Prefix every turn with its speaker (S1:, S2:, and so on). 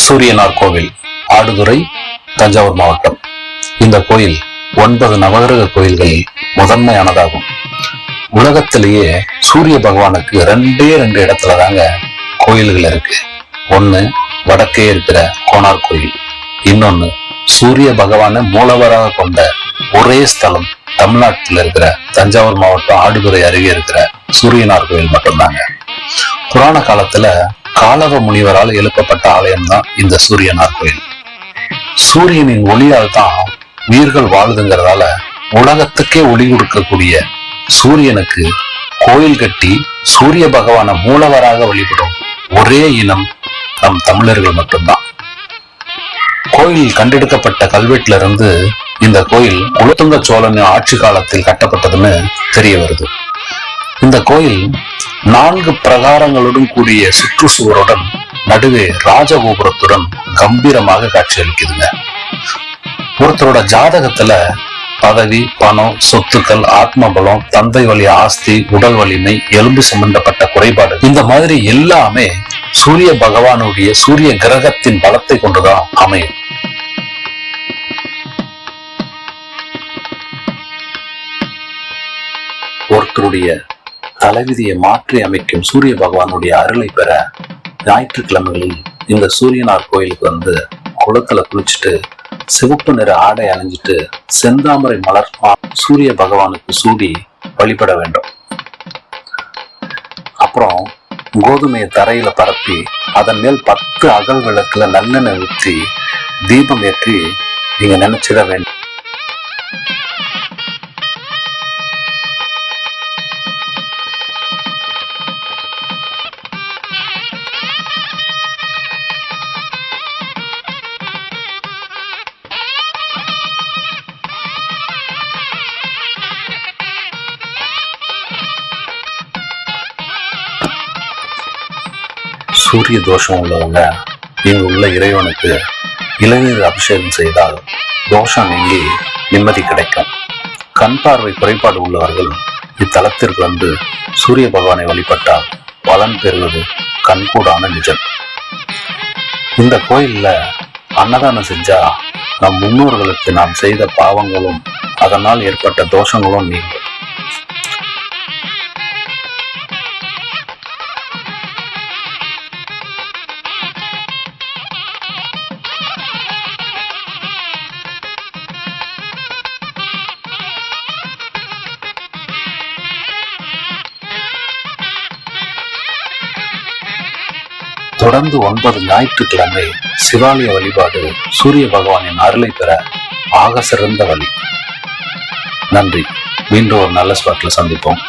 S1: சூரியனார் கோவில், ஆடுதுறை, தஞ்சாவூர் மாவட்டம். இந்த கோயில் 9 நவகிரக கோயில்களில் முதன்மையானதாகும். உலகத்திலேயே சூரிய பகவானுக்கு 2 இடத்துல தாங்க கோயில்கள் இருக்கு. ஒண்ணு வடக்கே இருக்கிற கோனார் கோயில், இன்னொன்னு சூரிய பகவான மூலவராக கொண்ட ஒரே ஸ்தலம் தமிழ்நாட்டில் இருக்கிற தஞ்சாவூர் மாவட்டம் ஆடுதுறை அருகே இருக்கிற சூரியனார் கோயில் மட்டும்தாங்க. புராண காலத்துல காலவ முனிவரால் எழுப்பப்பட்ட ஆலயம் தான் இந்த சூரியனார் கோயில். சூரியனின் ஒளியால் தான் உயிர்கள் வாழுதுங்கிறதால உலகத்துக்கே ஒளி கொடுக்கக்கூடிய சூரியனுக்கு கோயில் கட்டி சூரிய பகவான மூலவராக வழிபடும் ஒரே இனம் நம் தமிழர்கள் மட்டும்தான். கோயில் கண்டெடுக்கப்பட்ட கல்வெட்டுல இருந்து இந்த கோயில் குலோத்துங்க சோழன் ஆட்சி காலத்தில் கட்டப்பட்டதுன்னு தெரிய வருது. இந்த கோயில் 4 பிரகாரங்களுடன் கூடிய சுற்றுச்சுவருடன் நடுவே ராஜகோபுரத்துடன் கம்பீரமாக காட்சியளிக்குதுங்க. ஒருத்தரோட ஜாதகத்துல பதவி, பணம், சொத்துக்கள், ஆத்மபலம், தந்தை வழி ஆஸ்தி, உடல் வலிமை, எலும்பு சம்பந்தப்பட்ட குறைபாடு, இந்த மாதிரி எல்லாமே சூரிய பகவானுடைய சூரிய கிரகத்தின் பலத்தை கொண்டுதான் அமையும். ஒருத்தருடைய தலைவிதியை மாற்றி அமைக்கும் சூரிய பகவானுடைய அருளை பெற ஞாயிற்றுக்கிழமைகளில் இந்த சூரியனார் கோயிலுக்கு வந்து குளத்துல குளிச்சுட்டு சிவப்பு நிற ஆடை அணிஞ்சிட்டு செந்தாமரை மலர் சூரிய பகவானுக்கு சூடி வழிபட வேண்டும். அப்புறம் கோதுமையை தரையில பரப்பி அதன் மேல் 10 அகல் விளக்குல நல்லெண்ணெய் ஊற்றி தீபம் ஏற்றி நீங்க நினைச்சிட வேண்டும். சூரிய தோஷம் உள்ளவங்க இங்கு உள்ள இறைவனுக்கு இளநீர் அபிஷேகம் செய்தால் தோஷம் நீங்கி நிம்மதி கிடைக்கும். கண் பார்வை குறைபாடு உள்ளவர்கள் இத்தலத்திற்கு வந்து சூரிய பகவானை வழிபட்டால் பலன் பெறுவது கண்கூடான நிஜம். இந்த கோயில்ல அன்னதானம் செஞ்சா நம் முன்னோர்களுக்கு நாம் செய்த பாவங்களும் அதனால் ஏற்பட்ட தோஷங்களும் நீங்கும். தொடர்ந்து 9 ஞாயிற்றுக்கிழமை சிவாலய வழிபாடு சூரிய பகவானின் அருளை பெற ஆக சிறந்த வழி. நன்றி. மீண்டும் ஒரு நல்ல ஸ்பாட்ல சந்திப்போம்.